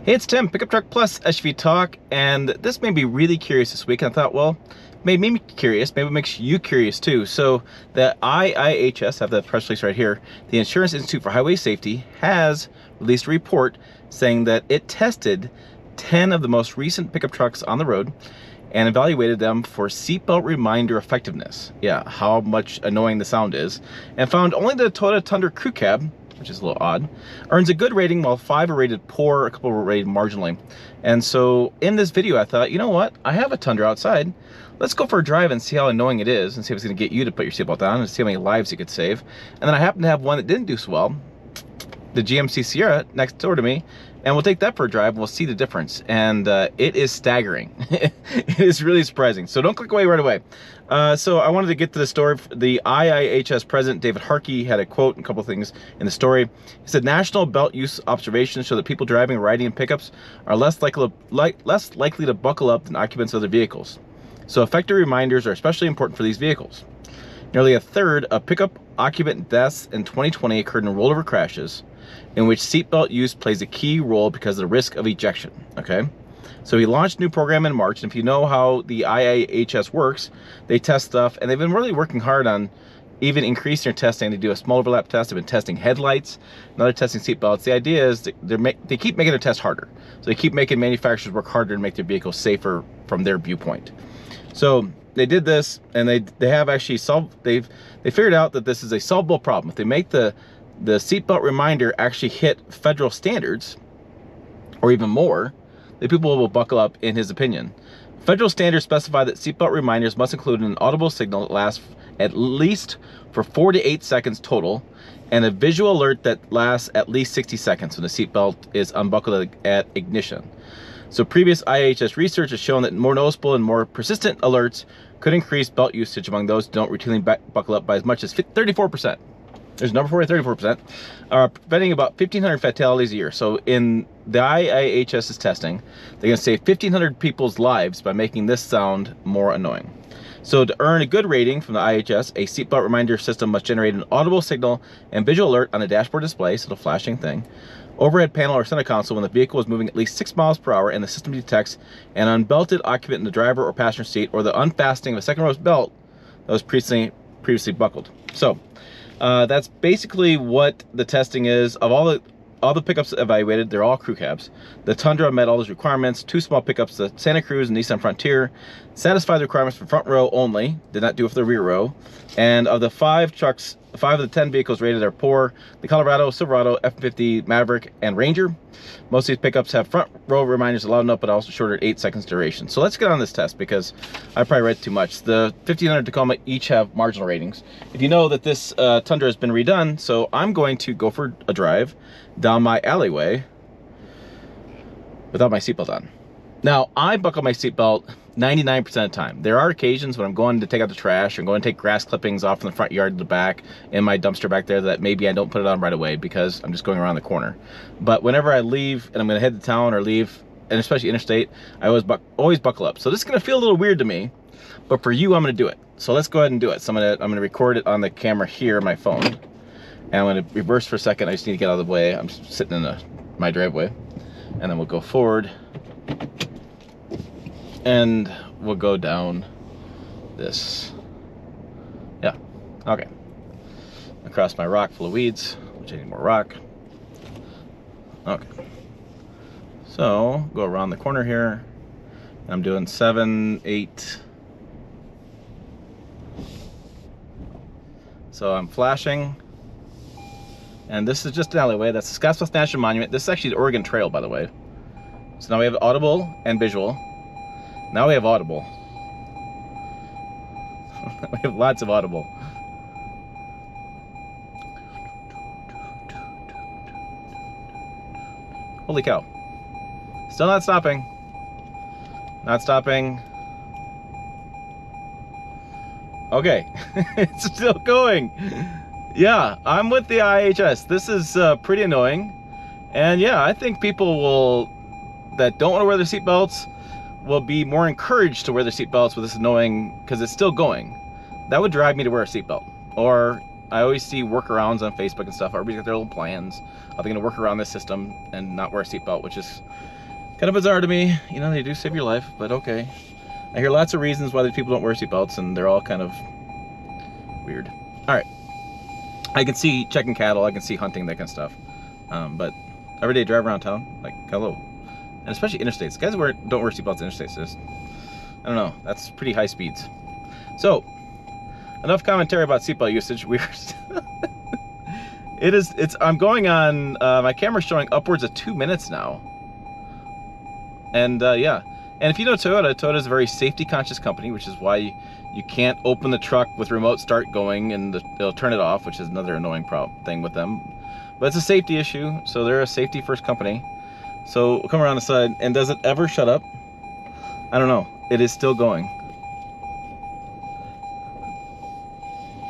Hey, it's Tim, Pickup Truck Plus SUV Talk, and this made me really curious this week. And I thought, well, made me curious, maybe it makes you curious too. So the IIHS, I have the press release right here, the Insurance Institute for Highway Safety has released a report saying that it tested 10 of the most recent pickup trucks on the road and evaluated them for seatbelt reminder effectiveness. Yeah, how much annoying the sound is, and found only the Toyota Tundra crew cab, which is a little odd, earns a good rating, while 5 are rated poor, a couple were rated marginally. And so in this video, I thought, you know what? I have a Tundra outside. Let's go for a drive and see how annoying it is, and see if it's gonna get you to put your seatbelt on, and see how many lives you could save. And then I happen to have one that didn't do so well, the GMC Sierra, next door to me, and we'll take that for a drive and we'll see the difference. And it is staggering. It is really surprising. So don't click away right away. So I wanted to get to the story. The IIHS president, David Harkey, had a quote and a couple of things in the story. He said, national belt use observations show that people driving and riding in pickups are less likely to buckle up than occupants of other vehicles. So effective reminders are especially important for these vehicles. Nearly a third of pickup occupant deaths in 2020 occurred in rollover crashes, in which seatbelt use plays a key role because of the risk of ejection. Okay, so he launched a new program in March, and if you know how the IIHS works, they test stuff, and they've been really working hard on even increasing their testing. They do a small overlap test. They've been testing headlights, now they're testing seatbelts. The idea is they keep making their tests harder, so they keep making manufacturers work harder to make their vehicles safer from their viewpoint. So they did this, and they have actually solved. They figured out that this is a solvable problem. If they make the seatbelt reminder actually hit federal standards, or even more, the people will buckle up, in his opinion. Federal standards specify that seatbelt reminders must include an audible signal that lasts at least for 4 to 8 seconds total, and a visual alert that lasts at least 60 seconds when the seatbelt is unbuckled at ignition. So previous IIHS research has shown that more noticeable and more persistent alerts could increase belt usage among those who don't routinely buckle up by as much as 34%. There's number 40, 34%, preventing about 1,500 fatalities a year. So in the IIHS's testing, they're gonna save 1,500 people's lives by making this sound more annoying. So to earn a good rating from the IIHS, a seatbelt reminder system must generate an audible signal and visual alert on a dashboard display, so the flashing thing, overhead panel or center console when the vehicle is moving at least 6 miles per hour and the system detects an unbelted occupant in the driver or passenger seat, or the unfastening of a second row belt that was previously buckled. So that's basically what the testing is. Of all the pickups evaluated, they're all crew cabs. The Tundra met all those requirements. 2 small pickups, the Santa Cruz and Nissan Frontier, satisfied the requirements for front row only, did not do it for the rear row. And of the 5 trucks, 5 of the 10 vehicles rated are poor: the Colorado, Silverado, F-50, Maverick, and Ranger. Most of these pickups have front row reminders allowed enough, but also shorter 8 seconds duration. So let's get on this test, because I probably read too much. The 1500 Tacoma each have marginal ratings. If you know that this Tundra has been redone, so I'm going to go for a drive down my alleyway without my seatbelt on. Now, I buckle my seatbelt 99% of the time. There are occasions when I'm going to take out the trash, or going to take grass clippings off in the front yard to the back in my dumpster back there, that maybe I don't put it on right away because I'm just going around the corner. But whenever I leave and I'm going to head to town or leave, and especially interstate, I always buckle up. So this is going to feel a little weird to me, but for you, I'm going to do it. So let's go ahead and do it. So I'm going to record it on the camera here, my phone. And I'm going to reverse for a second. I just need to get out of the way. I'm sitting in my driveway. And then we'll go forward. And we'll go down this. Yeah, okay. Across my rock full of weeds, which I need more rock. Okay. So, go around the corner here. I'm doing 7, 8. So I'm flashing. And this is just an alleyway. That's the Scottsbluff National Monument. This is actually the Oregon Trail, by the way. So now we have audible and visual. Now we have audible. We have lots of audible. Holy cow. Still not stopping. Not stopping. Okay. It's still going. Yeah, I'm with the IIHS. This is pretty annoying. And yeah, I think people that don't want to wear their seatbelts will be more encouraged to wear their seatbelts with this annoying, because it's still going. That would drive me to wear a seatbelt. Or I always see workarounds on Facebook and stuff. Everybody's got their little plans. Are they going to work around this system and not wear a seatbelt, which is Kind of bizarre to me. You know, they do save your life, but okay. I hear lots of reasons why these people don't wear seatbelts, and they're all kind of weird. All right. I can see checking cattle, I can see hunting, that kind of stuff. But everyday drive around town, like, hello. And especially interstates. Guys don't wear seatbelts in interstates. Just, I don't know, that's pretty high speeds. So, enough commentary about seatbelt usage. I'm going on, my camera's showing upwards of 2 minutes now. And yeah, and if you know Toyota is a very safety conscious company, which is why you can't open the truck with remote start going and it'll turn it off, which is another annoying thing with them. But it's a safety issue, so they're a safety first company. So we'll come around the side, and does it ever shut up? I don't know, it is still going.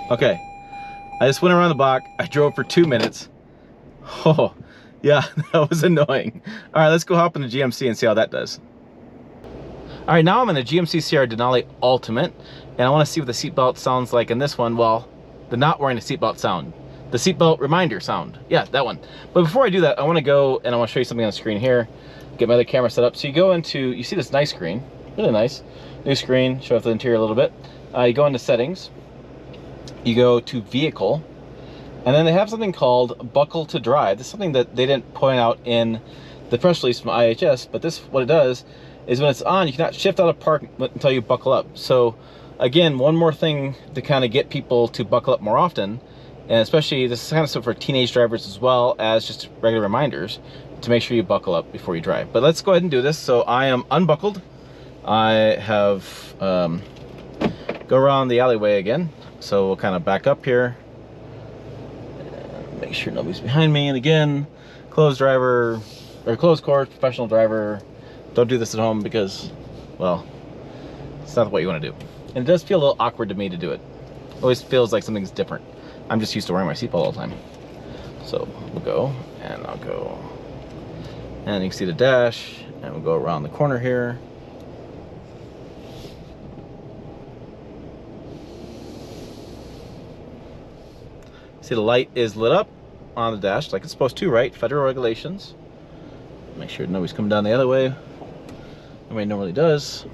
Okay, I just went around the block, I drove for 2 minutes. Oh, yeah, that was annoying. All right, let's go hop in the GMC and see how that does. All right, now I'm in a GMC Sierra Denali Ultimate, and I want to see what the seatbelt sounds like in this one. Well, the not wearing a seatbelt sound. The seatbelt reminder sound. Yeah, that one. But before I do that, I want to go and I want to show you something on the screen here. Get my other camera set up. So you go into, you see this nice screen, really nice. New screen, show off the interior a little bit. You go into settings, you go to vehicle, and then they have something called buckle to drive. This is something that they didn't point out in the press release from IIHS, but this, what it does is when it's on, you cannot shift out of park until you buckle up. So again, one more thing to kind of get people to buckle up more often, and especially this is kind of stuff for teenage drivers as well as just regular reminders to make sure you buckle up before you drive. But let's go ahead and do this. So I am unbuckled. I have go around the alleyway again. So we'll kind of back up here. Make sure nobody's behind me. And again, closed driver, or closed course, professional driver. Don't do this at home because, well, it's not what you want to do. And it does feel a little awkward to me to do it. It always feels like something's different. I'm just used to wearing my seatbelt all the time. So we'll go, and I'll go. And you can see the dash, and we'll go around the corner here. See, the light is lit up on the dash like it's supposed to, right? Federal regulations. Make sure nobody's coming down the other way. Nobody normally does.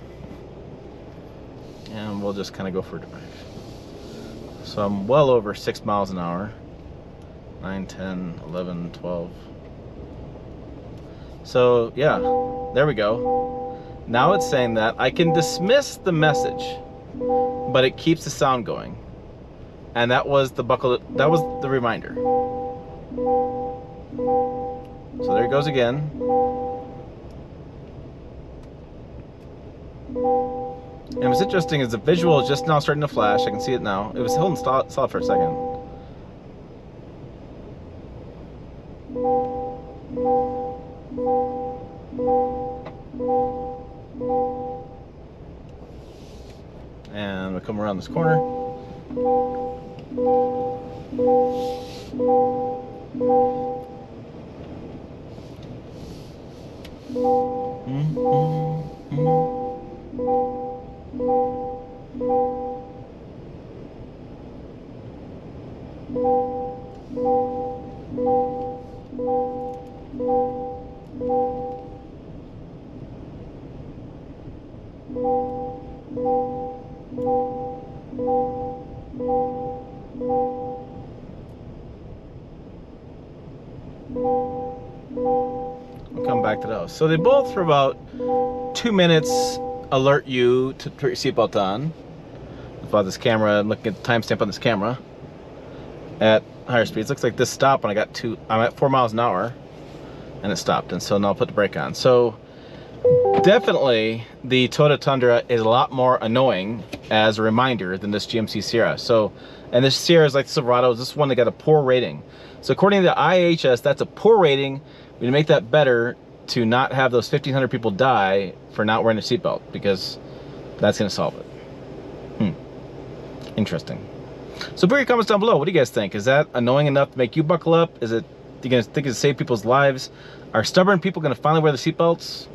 And we'll just kind of go for a drive. So I'm well over 6 miles an hour. 9, 10, 11, 12. So yeah, there we go. Now it's saying that I can dismiss the message, but it keeps the sound going. And that was the buckle, that was the reminder. So there it goes again. And what's interesting is the visual is just now starting to flash. I can see it now. It was holding solid for a second. And we'll come around this corner. We'll come back to those. So they both for about 2 minutes alert you to put your seatbelt on. About this camera, I'm looking at the timestamp on this camera at higher speeds. Looks like this stopped when I'm at 4 miles an hour, and it stopped. And so now I'll put the brake on. So definitely the Toyota Tundra is a lot more annoying as a reminder than this GMC Sierra. So, and this Sierra is like Silverado. This one that got a poor rating. So according to the IIHS, that's a poor rating. We need to make that better to not have those 1,500 people die for not wearing a seatbelt, because that's going to solve it. Interesting. So put your comments down below. What do you guys think? Is that annoying enough to make you buckle up? Is it, you guys think it's save people's lives? Are stubborn people going to finally wear the seatbelts?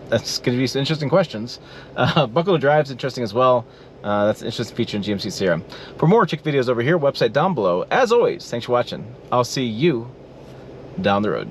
That's going to be some interesting questions. Buckle to drive is interesting as well. That's an interesting feature in GMC Sierra. For more chick videos over here, website down below. As always, thanks for watching. I'll see you down the road.